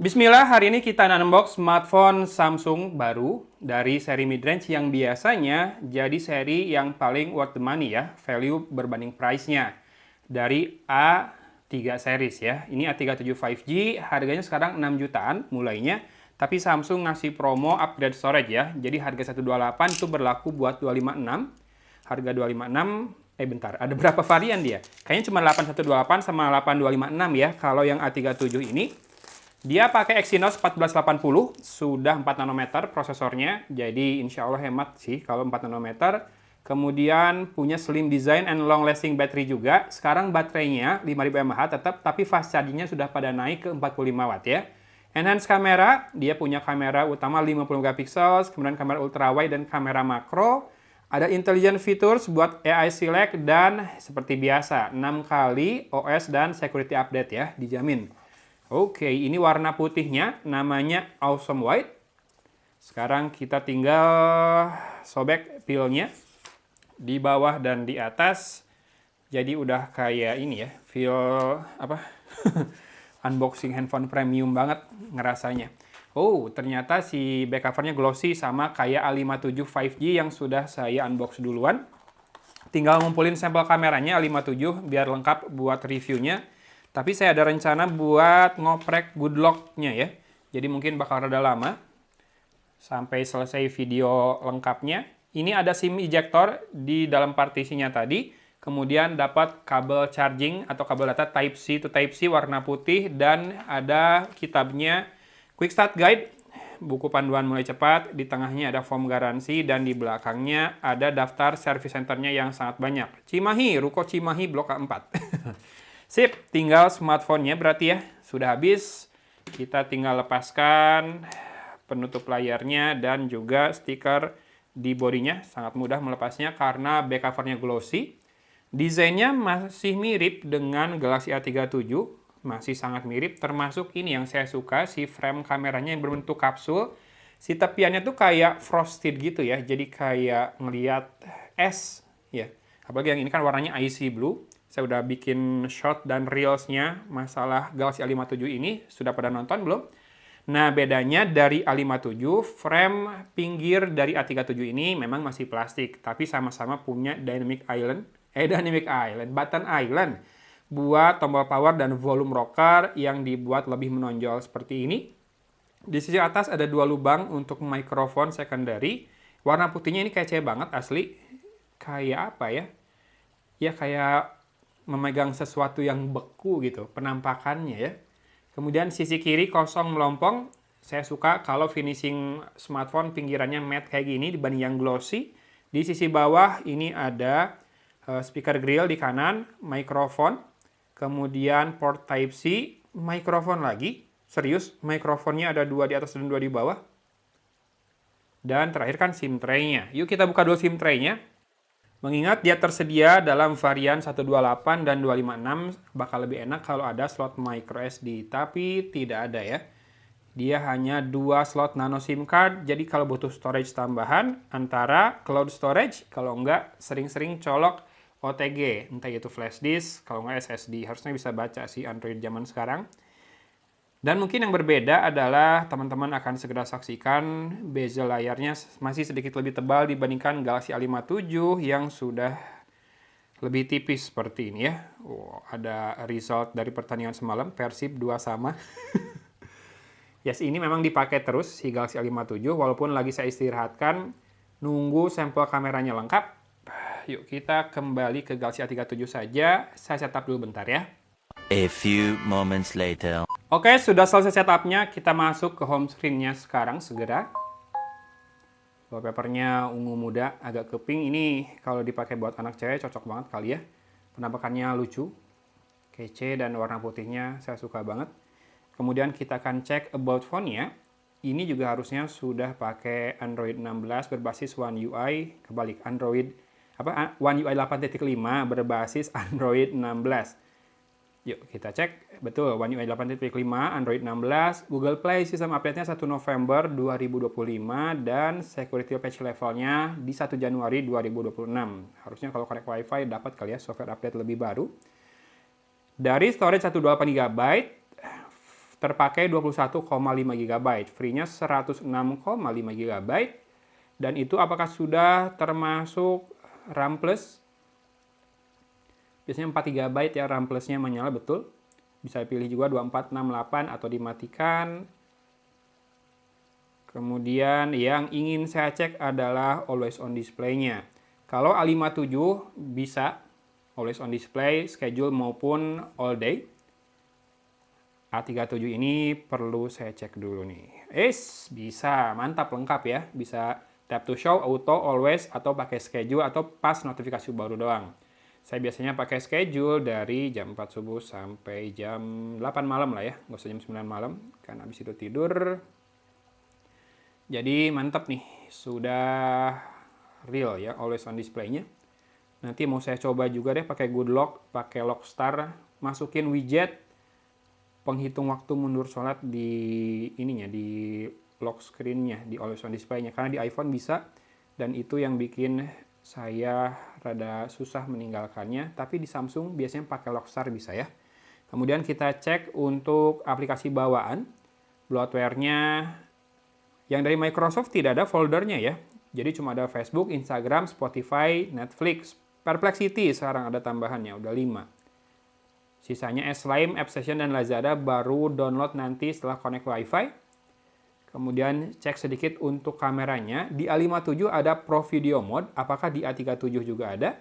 Bismillah, hari ini kita unbox smartphone Samsung baru dari seri midrange yang biasanya jadi seri yang paling worth the money ya, value berbanding price-nya. Dari A3 series ya. Ini A37 5G, harganya sekarang 6 jutaan mulainya. Tapi Samsung ngasih promo upgrade storage ya. Jadi harga 128 itu berlaku buat 256. Harga 256, bentar, ada berapa varian dia? Kayaknya cuma 8128 sama 8256 ya. Kalau yang A37 ini dia pakai Exynos 1480, sudah 4 nanometer prosesornya, jadi insya Allah hemat sih kalau 4 nanometer. Kemudian punya slim design and long lasting battery juga. Sekarang baterainya 5000 mAh tetap, tapi fast chargingnya sudah pada naik ke 45 watt ya. Enhance kamera, dia punya kamera utama 50 megapiksel, kemudian kamera ultrawide dan kamera makro. Ada intelligent features buat AI select dan seperti biasa 6 kali OS dan security update ya, dijamin. Oke, ini warna putihnya, namanya Awesome White. Sekarang kita tinggal sobek peel-nya di bawah dan di atas. Jadi udah kayak ini ya, feel apa? Unboxing handphone premium banget ngerasanya. Oh, ternyata si back cover-nya glossy sama kayak A57 5G yang sudah saya unbox duluan. Tinggal ngumpulin sampel kameranya A57 biar lengkap buat reviewnya. Tapi saya ada rencana buat ngoprek good lock-nya ya. Jadi mungkin bakal rada lama sampai selesai video lengkapnya. Ini ada SIM ejector di dalam partisinya tadi. Kemudian dapat kabel charging atau kabel data Type-C to Type-C warna putih. Dan ada kitabnya Quick Start Guide, buku panduan mulai cepat. Di tengahnya ada form garansi dan di belakangnya ada daftar service centernya yang sangat banyak. Cimahi, Ruko Cimahi Blok A4. Sip, tinggal smartphone-nya berarti ya. Sudah habis, kita tinggal lepaskan penutup layarnya dan juga stiker di bodinya. Sangat mudah melepasnya karena back cover-nya glossy. Desainnya masih mirip dengan Galaxy A37, masih sangat mirip. Termasuk ini yang saya suka, si frame kameranya yang berbentuk kapsul. Si tepiannya tuh kayak frosted gitu ya, jadi kayak ngeliat es. Ya. Apalagi yang ini kan warnanya icy blue. Saya udah bikin short dan reels-nya masalah Galaxy A57 ini. Sudah pada nonton belum? Nah, bedanya dari A57, frame pinggir dari A37 ini memang masih plastik. Tapi sama-sama punya Dynamic Island, button island. Buat tombol power dan volume rocker yang dibuat lebih menonjol seperti ini. Di sisi atas ada dua lubang untuk mikrofon secondary. Warna putihnya ini kece banget asli. Kayak apa ya? Ya kayak memegang sesuatu yang beku gitu, penampakannya ya. Kemudian sisi kiri kosong melompong. Saya suka kalau finishing smartphone pinggirannya matte kayak gini dibanding yang glossy. Di sisi bawah ini ada speaker grill di kanan, mikrofon, kemudian port Type-C, mikrofon lagi. Serius, mikrofonnya ada dua di atas dan dua di bawah. Dan terakhir kan SIM tray-nya. Yuk kita buka dulu SIM tray-nya. Mengingat dia tersedia dalam varian 128 dan 256, bakal lebih enak kalau ada slot microSD, tapi tidak ada ya. Dia hanya 2 slot nano SIM card, jadi kalau butuh storage tambahan, antara cloud storage, kalau enggak sering-sering colok OTG, entah itu flash disk, kalau enggak SSD, harusnya bisa baca sih Android zaman sekarang. Dan mungkin yang berbeda adalah teman-teman akan segera saksikan bezel layarnya masih sedikit lebih tebal dibandingkan Galaxy A57 yang sudah lebih tipis seperti ini ya. Oh, ada result dari pertandingan semalam, Persib 2 sama. Yes, ini memang dipakai terus si Galaxy A57 walaupun lagi saya istirahatkan nunggu sampel kameranya lengkap. Yuk kita kembali ke Galaxy A37 saja. Saya setup dulu bentar ya. A few moments later. Oke, sudah selesai setupnya. Kita masuk ke home screen-nya sekarang segera. Wallpaper-nya ungu muda, agak keping. Ini kalau dipakai buat anak cewek cocok banget kali ya. Penampakannya lucu, kece, dan warna putihnya saya suka banget. Kemudian kita akan cek about phone-nya. Ini juga harusnya sudah pakai Android 16 berbasis One UI. Kebalik, One UI 8.5 berbasis Android 16. Yuk kita cek, betul One UI 8.5, Android 16, Google Play sistem update-nya 1 November 2025 dan security patch levelnya di 1 Januari 2026. Harusnya kalau connect WiFi dapat kali ya software update lebih baru. Dari storage 128 GB, terpakai 21,5 GB, free-nya 106,5 GB. Dan itu apakah sudah termasuk RAM plus? Biasanya 4 GB ya RAM plusnya menyala, betul. Bisa pilih juga 2468 atau dimatikan. Kemudian yang ingin saya cek adalah always on display-nya. Kalau A57 bisa always on display, schedule maupun all day. A37 ini perlu saya cek dulu nih. Bisa, mantap, lengkap ya. Bisa tap to show, auto, always, atau pakai schedule, atau pas notifikasi baru doang. Saya biasanya pakai schedule dari jam 4 subuh sampai jam 8 malam lah ya. Nggak usah jam 9 malam, karena habis itu tidur. Jadi mantap nih, sudah real ya, always on display-nya. Nanti mau saya coba juga deh pakai good lock, pakai Lockstar, masukin widget penghitung waktu mundur sholat di ininya, di lock screen-nya, di always on display-nya. Karena di iPhone bisa, dan itu yang bikin saya rada susah meninggalkannya. Tapi di Samsung biasanya pakai Lockstar bisa ya. Kemudian kita cek untuk aplikasi bawaan. Bloatware-nya yang dari Microsoft tidak ada foldernya ya. Jadi cuma ada Facebook, Instagram, Spotify, Netflix. Perplexity sekarang ada tambahannya, udah 5. Sisanya Slime, AppStation, dan Lazada baru download nanti setelah connect Wi-Fi. Kemudian cek sedikit untuk kameranya. Di A57 ada Pro Video Mode, apakah di A37 juga ada?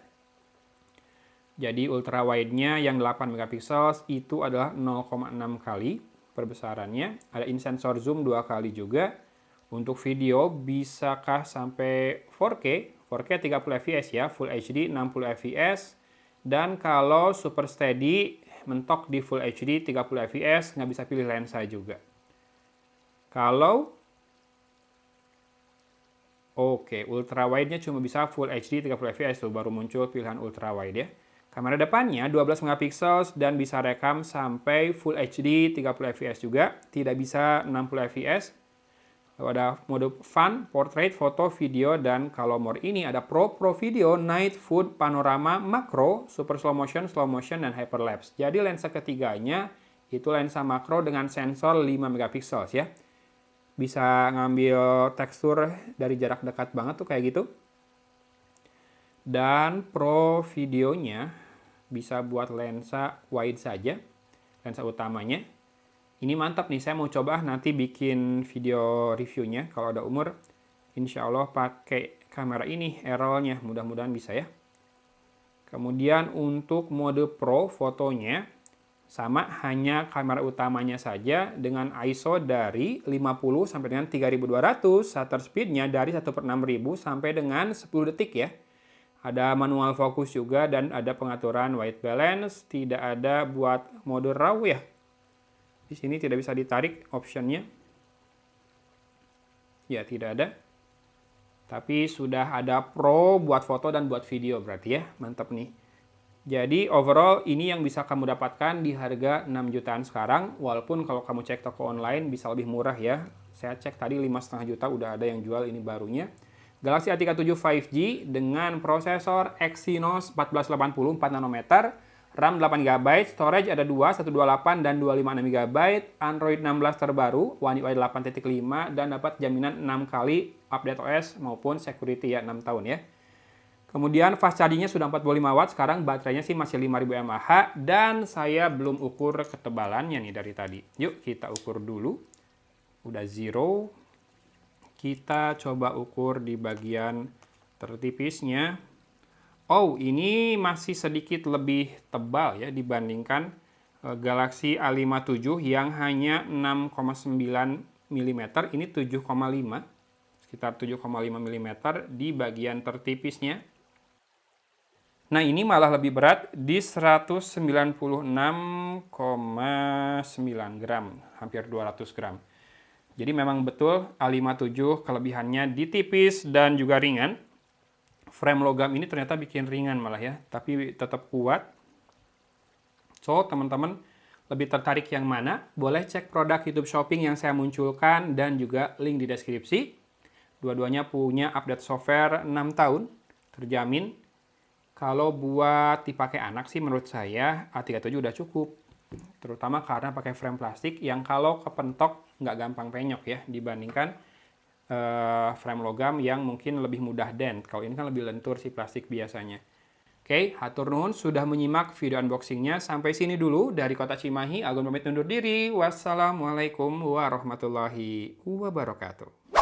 Jadi ultra wide-nya yang 8 megapiksel itu adalah 0,6 kali perbesarannya. Ada in sensor zoom 2 kali juga. Untuk video bisakah sampai 4K? 4K 30 fps ya, Full HD 60 fps. Dan kalau Super Steady mentok di Full HD 30 fps, nggak bisa pilih lensa juga. Kalau ultra wide-nya cuma bisa Full HD 30 fps tuh, baru muncul pilihan ultra wide ya. Kamera depannya 12 megapiksel dan bisa rekam sampai Full HD 30 fps juga, tidak bisa 60 fps. Lalu ada mode fun, portrait, foto, video, dan kalau mode ini ada Pro Video, Night, Food, Panorama, Makro, Super Slow Motion, dan Hyperlapse. Jadi lensa ketiganya itu lensa makro dengan sensor 5 megapiksel ya. Bisa ngambil tekstur dari jarak dekat banget tuh kayak gitu. Dan Pro videonya bisa buat lensa wide saja, lensa utamanya. Ini mantap nih, saya mau coba nanti bikin video reviewnya kalau ada umur. Insya Allah pakai kamera ini, RAW-nya, mudah-mudahan bisa ya. Kemudian untuk mode Pro fotonya, sama hanya kamera utamanya saja dengan ISO dari 50 sampai dengan 3200, shutter speed-nya dari 1/6000 sampai dengan 10 detik ya. Ada manual fokus juga dan ada pengaturan white balance, tidak ada buat mode RAW ya. Di sini tidak bisa ditarik optionnya. Ya, tidak ada. Tapi sudah ada Pro buat foto dan buat video berarti ya. Mantap nih. Jadi overall ini yang bisa kamu dapatkan di harga 6 jutaan sekarang. Walaupun kalau kamu cek toko online bisa lebih murah ya. Saya cek tadi 5,5 juta udah ada yang jual ini barunya. Galaxy A37 5G dengan prosesor Exynos 1480 4 nanometer. RAM 8 GB, storage ada 2, 128 dan 256 GB, Android 16 terbaru, One UI 8.5 dan dapat jaminan 6 kali update OS maupun security ya 6 tahun ya. Kemudian fast charging-nya sudah 45 watt, sekarang baterainya sih masih 5000 mAh dan saya belum ukur ketebalannya nih dari tadi. Yuk kita ukur dulu. Udah 0. Kita coba ukur di bagian tertipisnya. Oh, ini masih sedikit lebih tebal ya dibandingkan Galaxy A57 yang hanya 6,9 mm, ini 7,5, sekitar 7,5 mm di bagian tertipisnya. Nah, ini malah lebih berat di 196,9 gram, hampir 200 gram. Jadi memang betul A57 kelebihannya di tipis dan juga ringan. Frame logam ini ternyata bikin ringan malah ya, tapi tetap kuat. So, teman-teman lebih tertarik yang mana? Boleh cek produk YouTube Shopping yang saya munculkan dan juga link di deskripsi. Dua-duanya punya update software 6 tahun, terjamin. Kalau buat dipakai anak sih menurut saya A37 udah cukup. Terutama karena pakai frame plastik yang kalau kepentok nggak gampang penyok ya, dibandingkan frame logam yang mungkin lebih mudah dent. Kalau ini kan lebih lentur si plastik biasanya. Oke, hatur nuhun sudah menyimak video unboxingnya. Sampai sini dulu dari Kota Cimahi. Agun pamit undur diri. Wassalamualaikum warahmatullahi wabarakatuh.